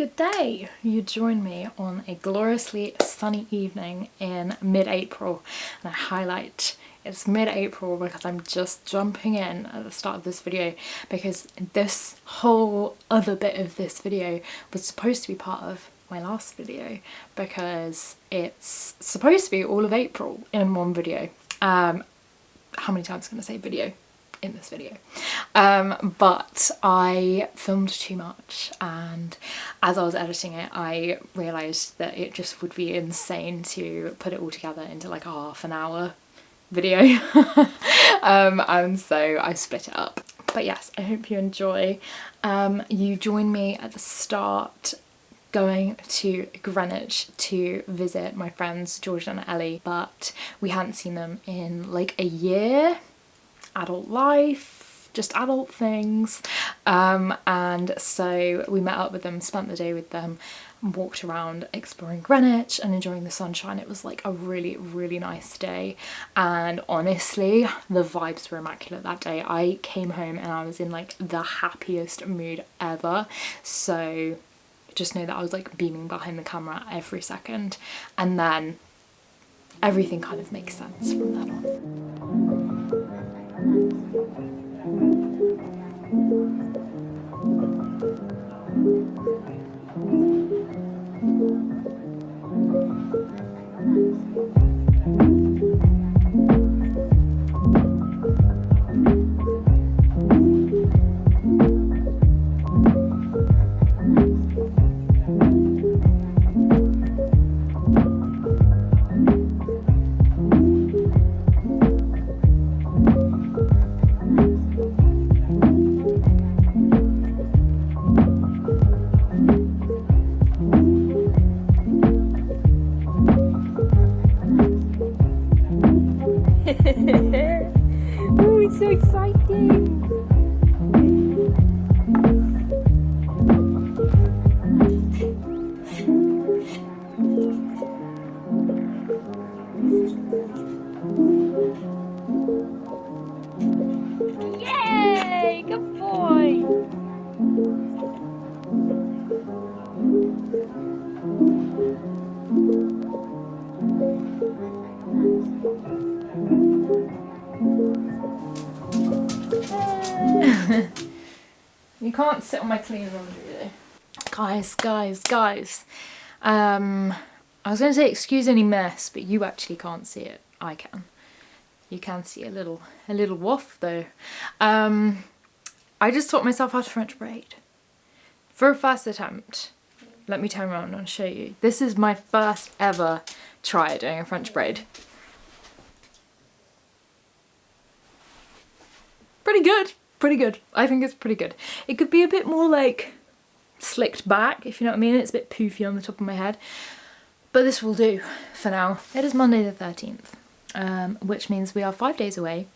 Good day! You join me on a gloriously sunny evening in mid-April, and I highlight it's mid-April because I'm just jumping in at the start of this video because this whole other bit of this video was supposed to be part of my last video because it's supposed to be all of April in one video. How many times am I going to say video in this video? But I filmed too much, and as I was editing it I realised that it just would be insane to put it all together into like a half an hour video. And so I split it up. But yes, I hope you enjoy. You join me at the start going to Greenwich to visit my friends George and Ellie, but we hadn't seen them in like a year. Adult life, just adult things, and so we met up with them, spent the day with them, and walked around exploring Greenwich and enjoying the sunshine. It was like a really nice day, and honestly the vibes were immaculate that day. I came home and I was in like the happiest mood ever, so just know that I was like beaming behind the camera every second, and then everything kind of makes sense from then on. Oh, it's so exciting! Yay! Good boy! You can't sit on my clean laundry though. Guys. I was going to say excuse any mess, but you actually can't see it. I can. You can see a little waft though. I just taught myself how to French braid. For a first attempt, let me turn around and show you. This is my first ever try at doing a French braid. Pretty good. I think it's pretty good. It could be a bit more like slicked back, if you know what I mean. It's a bit poofy on the top of my head, but this will do for now. It is Monday the 13th, which means we are 4 days away.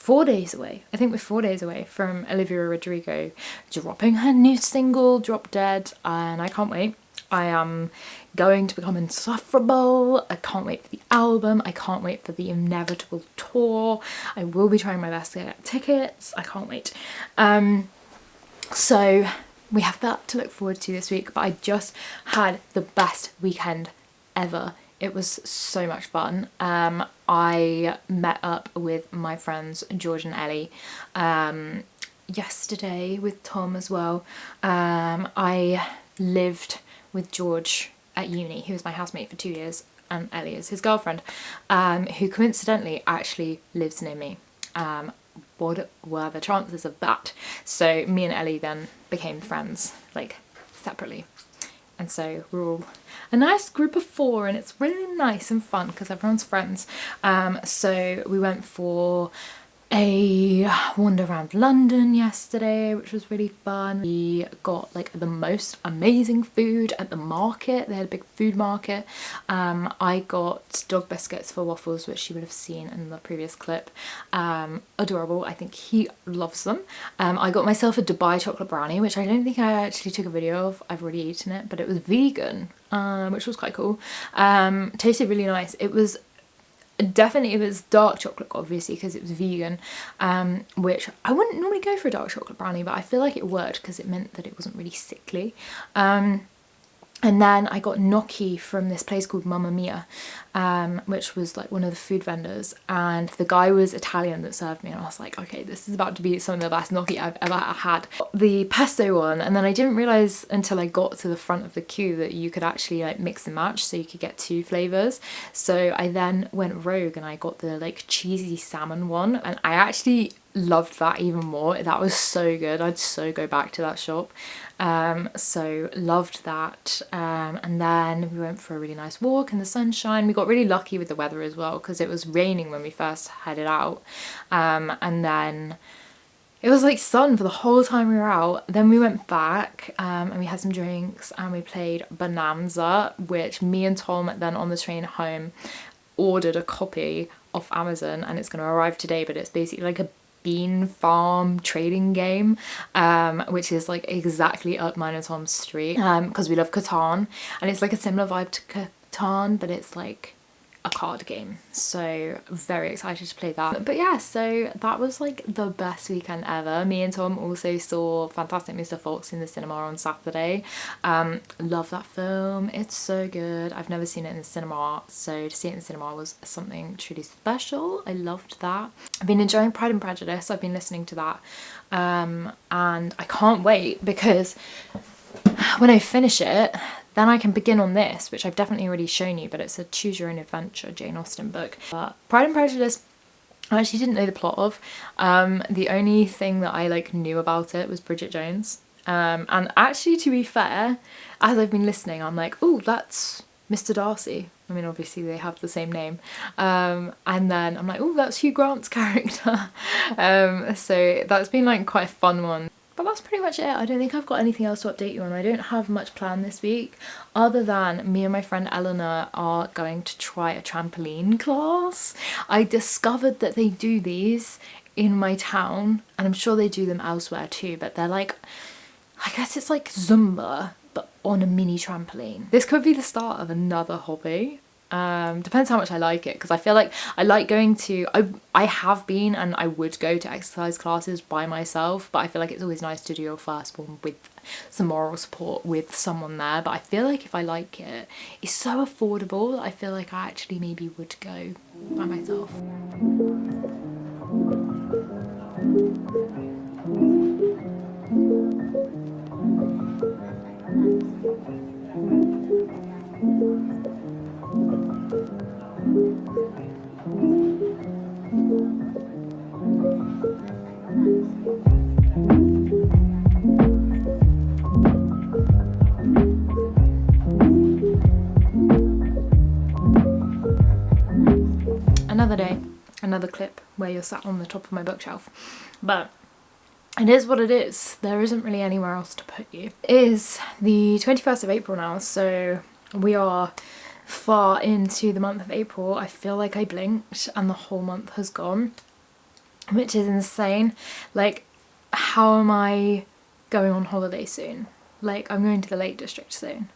I think we're 4 days away from Olivia Rodrigo dropping her new single, Drop Dead, and I can't wait. I am going to become insufferable. I can't wait for the album. I can't wait for the inevitable tour. I will be trying my best to get tickets. I can't wait. So we have that to look forward to this week, but I just had the best weekend ever. It was so much fun. I met up with my friends George and Ellie yesterday, with Tom as well. I lived with George at uni. He was my housemate for 2 years, and Ellie is his girlfriend, who coincidentally actually lives near me. What were the chances of that? So me and Ellie then became friends, like separately, and so we're all a nice group of 4, and it's really nice and fun because everyone's friends. So we went for a wander around London yesterday, which was really fun. We got like the most amazing food at the market. They had a big food market. I got dog biscuits for Waffles, which you would have seen in the previous clip. Adorable. I think he loves them. I got myself a Dubai chocolate brownie, which I don't think I actually took a video of. I've already eaten it, but it was vegan, which was quite cool. Tasted really nice. It was Definitely it was dark chocolate, obviously, because it was vegan, which I wouldn't normally go for a dark chocolate brownie, but I feel like it worked because it meant that it wasn't really sickly. And then I got gnocchi from this place called Mamma Mia, which was like one of the food vendors, and the guy was Italian that served me, and I was like, okay, this is about to be some of the best gnocchi I've ever had. The pesto one, and then I didn't realise until I got to the front of the queue that you could actually like mix and match, so you could get 2 flavours. So I then went rogue and I got the like cheesy salmon one, and I actually loved that even more. That was so good. I'd so go back to that shop. So loved that. And then we went for a really nice walk in the sunshine. We got really lucky with the weather as well, because it was raining when we first headed out, and then it was like sun for the whole time we were out. Then we went back, and we had some drinks and we played Bonanza, which me and Tom then on the train home ordered a copy off Amazon, and it's going to arrive today, but it's basically like a bean farm trading game, which is like exactly up mine and Tom's street, because we love Catan, and it's like a similar vibe to Catan, but it's like a card game, so very excited to play that. But yeah, so that was like the best weekend ever. Me and Tom also saw Fantastic Mr. Fox in the cinema on Saturday. Love that film, it's so good. I've never seen it in the cinema, so to see it in the cinema was something truly special. I loved that. I've been enjoying Pride and Prejudice, I've been listening to that, and I can't wait, because when I finish it, then I can begin on this, which I've definitely already shown you, but it's a choose your own adventure Jane Austen book. But Pride and Prejudice, I actually didn't know the plot of. The only thing that I like knew about it was Bridget Jones. And actually, to be fair, as I've been listening, I'm like, oh, that's Mr. Darcy. I mean, obviously they have the same name. And then I'm like, oh, that's Hugh Grant's character. So that's been like quite a fun one. But that's pretty much it. I don't think I've got anything else to update you on. I don't have much planned this week, other than me and my friend Eleanor are going to try a trampoline class. I discovered that they do these in my town, and I'm sure they do them elsewhere too, but they're like, I guess it's like Zumba, but on a mini trampoline. This could be the start of another hobby. Depends how much I like it, because I feel like I like going to, I have been and I would go to exercise classes by myself, but I feel like it's always nice to do your first one with some moral support with someone there. But I feel like if I like it, it's so affordable that I feel like I actually maybe would go by myself. Another day, another clip where you're sat on the top of my bookshelf, but it is what it is. There isn't really anywhere else to put you. It is the 21st of April now, so we are far into the month of April. I feel like I blinked and the whole month has gone, which is insane. Like, how am I going on holiday soon? Like, I'm going to the Lake District soon,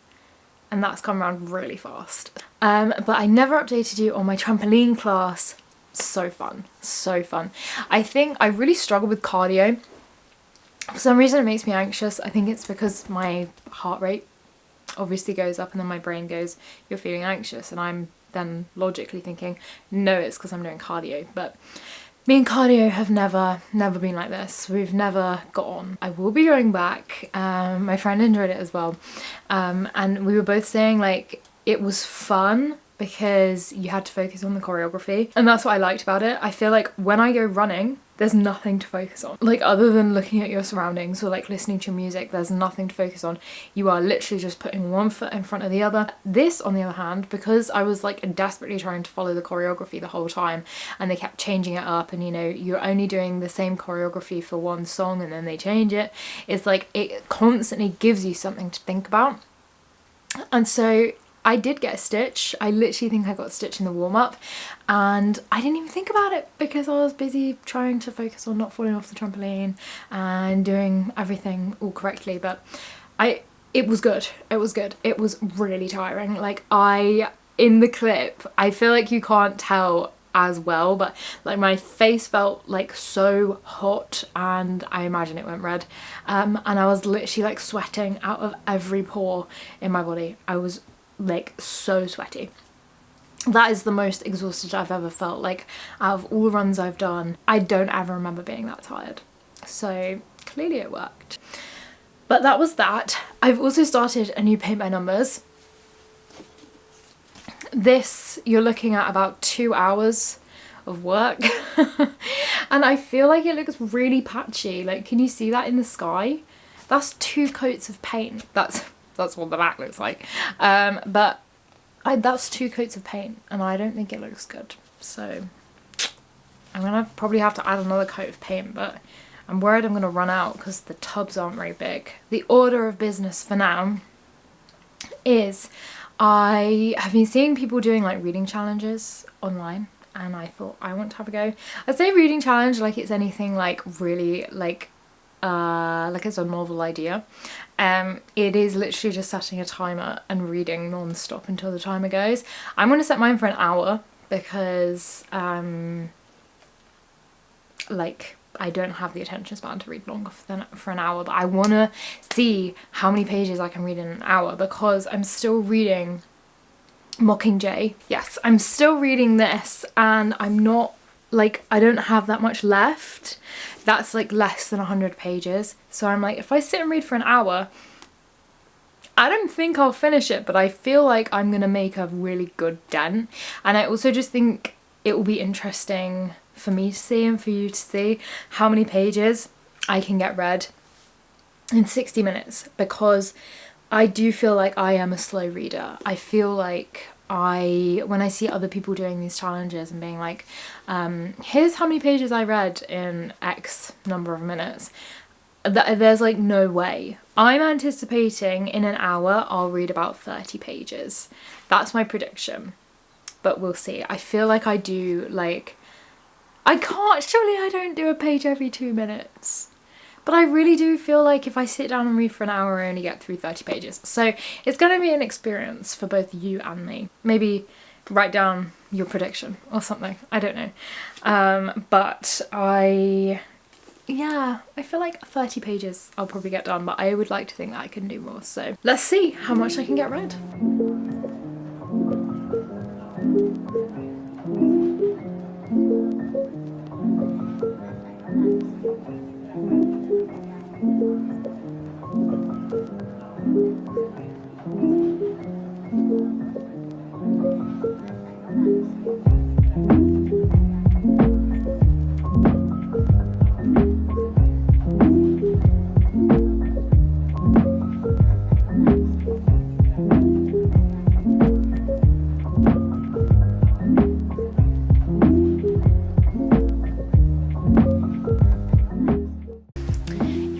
and that's come around really fast. But I never updated you on my trampoline class. So fun, so fun. I think I really struggle with cardio. For some reason it makes me anxious. I think it's because my heart rate obviously goes up, and then my brain goes, you're feeling anxious, and I'm then logically thinking, no, it's because I'm doing cardio. But me and cardio have never been like this. We've never got on. I will be going back. My friend enjoyed it as well, and we were both saying like it was fun because you had to focus on the choreography, and that's what I liked about it. I feel like when I go running, there's nothing to focus on. Like, other than looking at your surroundings or like listening to music, there's nothing to focus on. You are literally just putting one foot in front of the other. This, on the other hand, because I was like desperately trying to follow the choreography the whole time, and they kept changing it up, and you know, you're only doing the same choreography for one song and then they change it. It's like it constantly gives you something to think about. And so I did get a stitch. I literally think I got a stitch in the warm-up, and I didn't even think about it because I was busy trying to focus on not falling off the trampoline and doing everything all correctly. But it was good. It was good. It was really tiring. Like, in the clip, I feel like you can't tell as well, but like my face felt like so hot, and I imagine it went red, and I was literally like sweating out of every pore in my body. I was like so sweaty. That is the most exhausted I've ever felt. Like out of all runs I've done, I don't ever remember being that tired. So clearly it worked. But that was that. I've also started a new paint by numbers. This, you're looking at about 2 hours of work. And I feel like it looks really patchy. Like, can you see that in the sky? That's 2 coats of paint. That's what the back looks like. But that's 2 coats of paint, and I don't think it looks good. So I'm gonna probably have to add another coat of paint, but I'm worried I'm gonna run out because the tubs aren't very big. The order of business for now is I have been seeing people doing like reading challenges online, and I thought I want to have a go. I say reading challenge like it's anything like really like it's a novel idea. It is literally just setting a timer and reading non-stop until the timer goes. I'm going to set mine for an hour because like I don't have the attention span to read longer for an hour, but I want to see how many pages I can read in an hour because I'm still reading Mockingjay. Yes, I'm still reading this, and I'm not like, I don't have that much left. That's like less than 100 pages. So I'm like, if I sit and read for an hour, I don't think I'll finish it, but I feel like I'm gonna make a really good dent. And I also just think it will be interesting for me to see and for you to see how many pages I can get read in 60 minutes, because I do feel like I am a slow reader. I feel like when I see other people doing these challenges and being like, here's how many pages I read in X number of minutes, there's like no way. I'm anticipating in an hour I'll read about 30 pages. That's my prediction, but we'll see. I feel like I do, like, surely I don't do a page every 2 minutes. But I really do feel like if I sit down and read for an hour, I only get through 30 pages. So it's going to be an experience for both you and me. Maybe write down your prediction or something. I don't know. But I feel like 30 pages I'll probably get done, but I would like to think that I can do more. So let's see how much I can get read.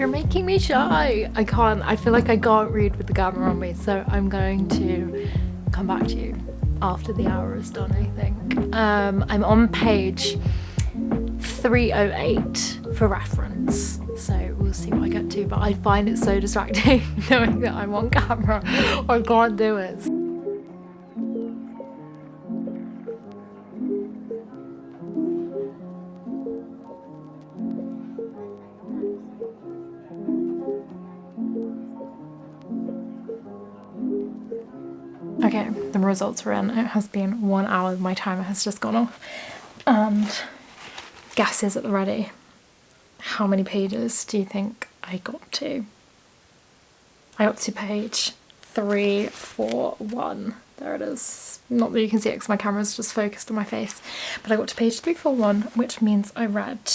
Making me shy. I feel like I can't read with the camera on me, so I'm going to come back to you after the hour is done, I think. I'm on page 308 for reference, so we'll see what I get to, but I find it so distracting knowing that I'm on camera. I can't do it. Okay, the results are in. It has been 1 hour, my timer has just gone off, and guesses at the ready. How many pages do you think I got to? I got to page 341. There it is. Not that you can see it because my camera's just focused on my face, but I got to page 341, which means I read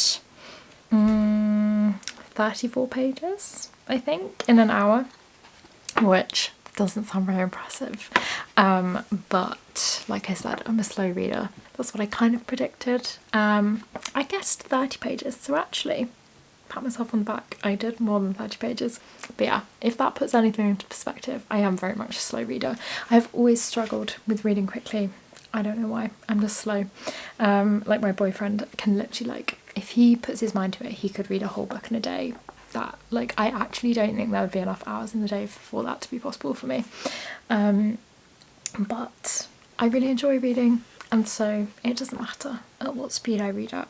34 pages, I think, in an hour, which doesn't sound very impressive, but like I said, I'm a slow reader. That's what I kind of predicted. I guessed 30 pages, so actually pat myself on the back, I did more than 30 pages. But yeah, if that puts anything into perspective, I am very much a slow reader. I've always struggled with reading quickly. I don't know why, I'm just slow. Like my boyfriend can literally, like, if he puts his mind to it, he could read a whole book in a day. That, like, I actually don't think there would be enough hours in the day for that to be possible for me. But I really enjoy reading. and so it doesn't matter at what speed I read at.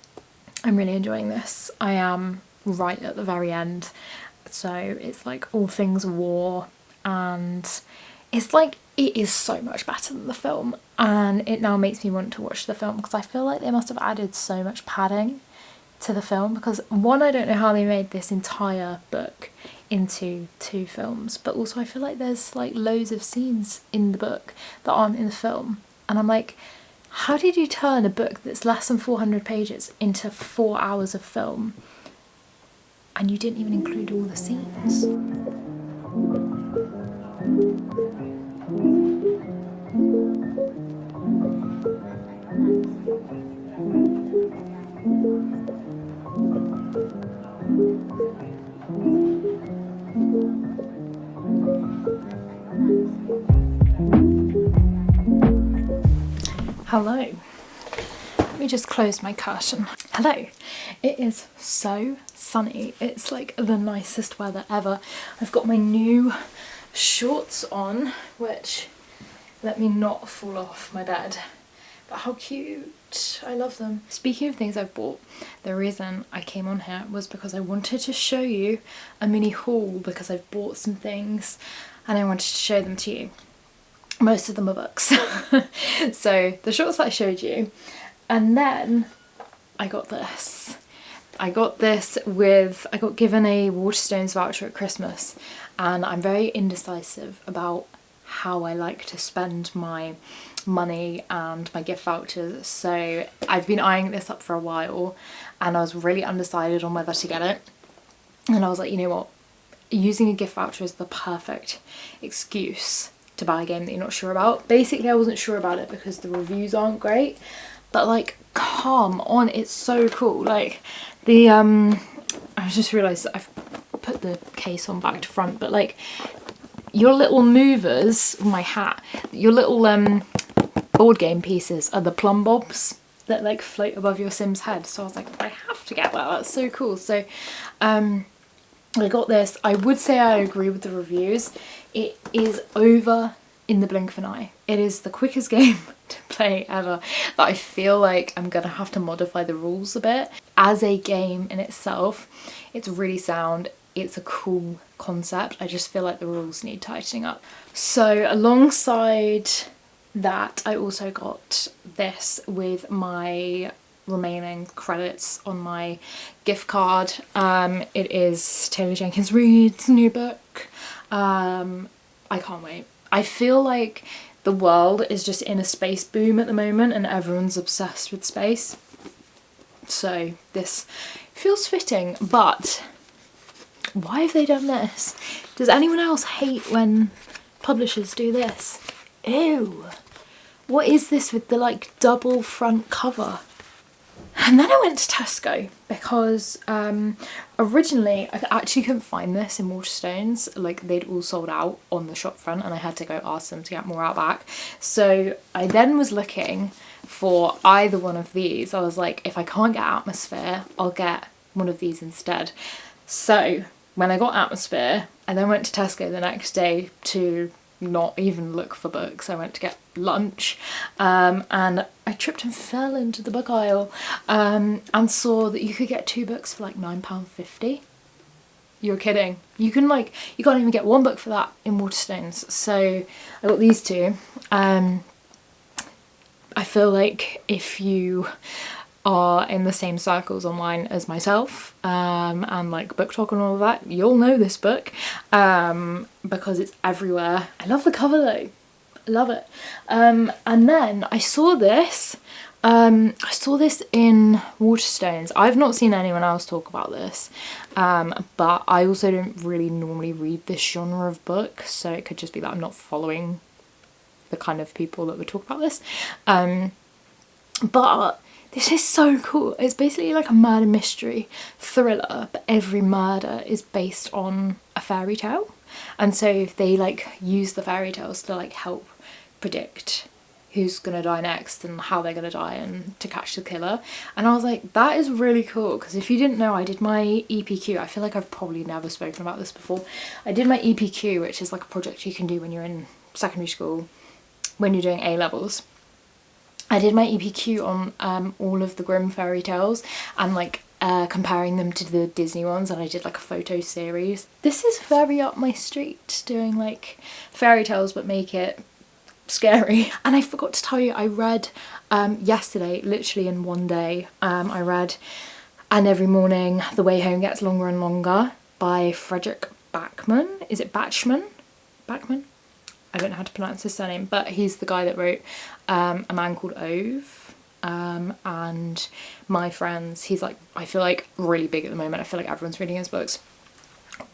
I'm really enjoying this. I am right at the very end, so it's like all things war, and it's like it is so much better than the film, and it now makes me want to watch the film because I feel like they must have added so much padding to the film, because one, I don't know how they made this entire book into 2 films, but also I feel like there's like loads of scenes in the book that aren't in the film, and I'm like, how did you turn a book that's less than 400 pages into 4 hours of film, and you didn't even include all the scenes? Hello. Let me just close my curtain. Hello. It is so sunny. It's like the nicest weather ever. I've got my new shorts on, which let me not fall off my bed. But how cute. I love them. Speaking of things I've bought, the reason I came on here was because I wanted to show you a mini haul, because I've bought some things and I wanted to show them to you. Most of them are books. So the shorts that I showed you, and then I got this. I got given a Waterstones voucher at Christmas, and I'm very indecisive about how I like to spend my money and my gift vouchers. So I've been eyeing this up for a while, and I was really undecided on whether to get it. And I was like, you know what? Using a gift voucher is the perfect excuse to buy a game that you're not sure about. Basically, I wasn't sure about it because the reviews aren't great, but like, come on, it's so cool. Like the I just realised that I've put the case on back to front, but like your little movers, my hat, your little board game pieces are the plumb bobs that like float above your Sim's head. So I was like, I have to get that. That's so cool. So I got this. I would say I agree with the reviews. It is over in the blink of an eye. It is the quickest game to play ever, but I feel like I'm gonna have to modify the rules a bit. As a game in itself, it's really sound. It's a cool concept. I just feel like the rules need tightening up. So alongside that, I also got this with my remaining credits on my gift card. It is Taylor Jenkins Reid's new book. I can't wait. I feel like the world is just in a space boom at the moment and everyone's obsessed with space. So this feels fitting, but why have they done this? Does anyone else hate when publishers do this? Ew. What is this with the like double front cover? And then I went to Tesco because originally I actually couldn't find this in Waterstones. Like, they'd all sold out on the shop front and I had to go ask them to get more out back. So I then was looking for either one of these. I was like, if I can't get Atmosphere, I'll get one of these instead. So when I got Atmosphere, I then went to Tesco the next day to not even look for books. I went to get lunch and I tripped and fell into the book aisle and saw that you could get 2 books for like £9.50. You're kidding. You can't even get 1 book for that in Waterstones. So I got these 2. I feel like if you are in the same circles online as myself and like Book Talk and all of that, you'll know this book because it's everywhere. I love the cover though. I love it. And then I saw this. I saw this in Waterstones. I've not seen anyone else talk about this, but I also don't really normally read this genre of book, so it could just be that I'm not following the kind of people that would talk about this. But this is so cool. It's basically like a murder mystery thriller, but every murder is based on a fairy tale. And so they like use the fairy tales to like help predict who's gonna die next and how they're gonna die and to catch the killer. And I was like, that is really cool, because if you didn't know, I did my EPQ. I feel like I've probably never spoken about this before. I did my EPQ, which is like a project you can do when you're in secondary school, when you're doing A-levels. I did my EPQ on all of the Grimm fairy tales and like comparing them to the Disney ones, and I did like a photo series. This is very up my street, doing like fairy tales but make it scary. And I forgot to tell you, I read yesterday, literally in one day, I read And Every Morning the Way Home Gets Longer and Longer by Frederick Backman. Is it Bachman? Backman? I don't know how to pronounce his surname, but he's the guy that wrote A Man Called Ove. And My Friends. He's like, I feel like really big at the moment. I feel like everyone's reading his books.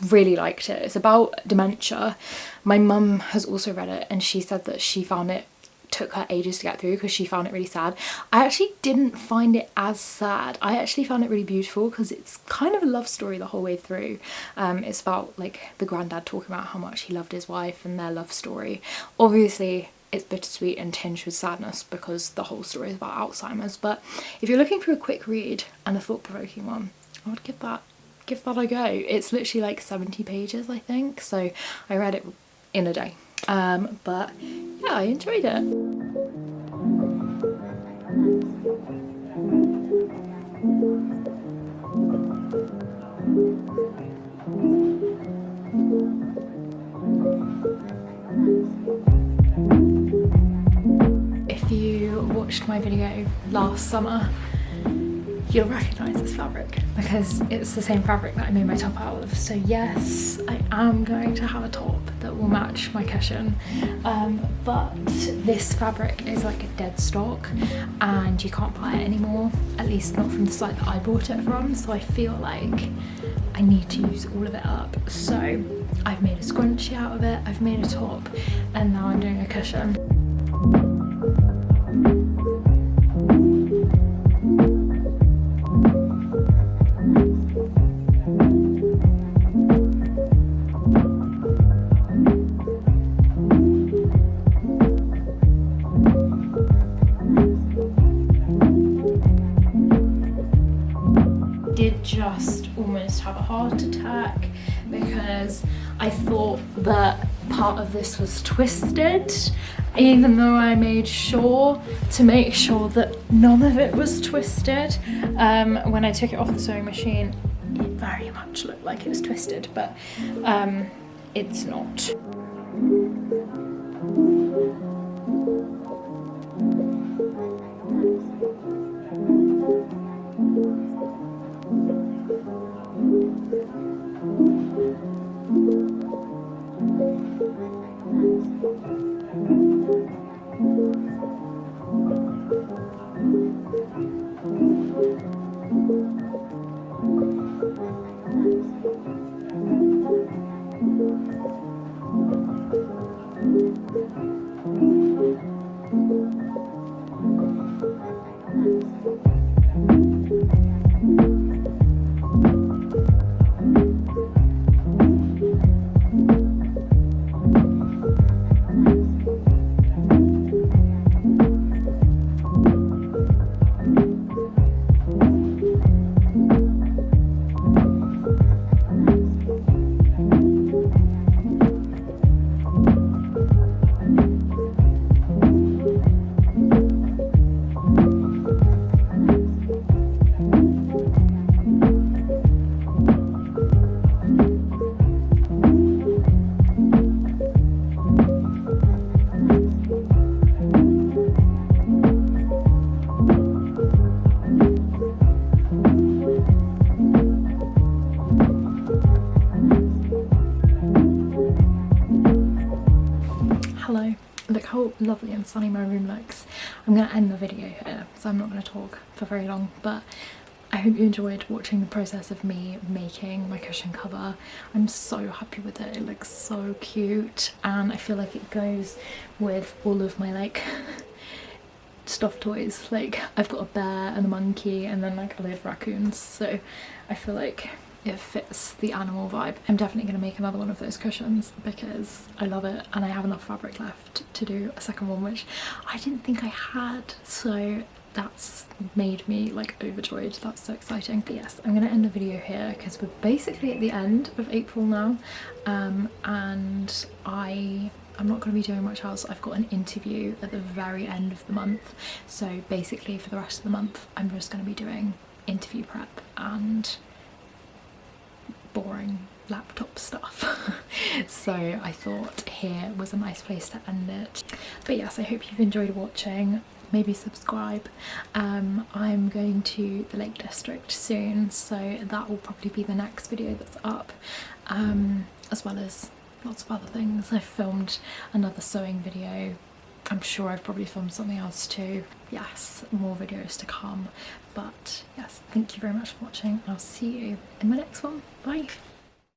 Really liked it. It's about dementia. My mum has also read it, and she said that she found it took her ages to get through because she found it really sad. I actually didn't find it as sad. I actually found it really beautiful because it's kind of a love story the whole way through. It's about like the granddad talking about how much he loved his wife and their love story. Obviously it's bittersweet and tinged with sadness because the whole story is about Alzheimer's, but if you're looking for a quick read and a thought-provoking one, I would give that a go. It's literally like 70 pages, I think, so I read it in a day. But yeah, I enjoyed it. If you watched my video last summer, you'll recognise this fabric because it's the same fabric that I made my top out of. So yes, I am going to have a top that will match my cushion, but this fabric is like a dead stock and you can't buy it anymore, at least not from the site that I bought it from, so I feel like I need to use all of it up. So I've made a scrunchie out of it, I've made a top, and now I'm doing a cushion. Did just almost have a heart attack because I thought that part of this was twisted, even though I made sure to make sure that none of it was twisted. When I took it off the sewing machine, it very much looked like it was twisted, but it's not. Look how lovely and sunny my room looks. I'm going to end the video here, so I'm not going to talk for very long, but I hope you enjoyed watching the process of me making my cushion cover. I'm so happy with it. It looks so cute, and I feel like it goes with all of my like stuffed toys. Like I've got a bear and a monkey and then like a load of raccoons, so I feel like it fits the animal vibe. I'm definitely going to make another one of those cushions because I love it and I have enough fabric left to do a second one, which I didn't think I had, so that's made me like overjoyed. That's so exciting. But yes, I'm going to end the video here because we're basically at the end of April now, and I I'm not going to be doing much else. I've got an interview at the very end of the month, so basically for the rest of the month I'm just going to be doing interview prep and boring laptop stuff. So I thought here was a nice place to end it. But yes, I hope you've enjoyed watching. Maybe subscribe. I'm going to the Lake District soon, so that will probably be the next video that's up, as well as lots of other things. I've filmed another sewing video. I'm sure I've probably filmed something else too. Yes, more videos to come. But yes, thank you very much for watching. I'll see you in my next one. Bye.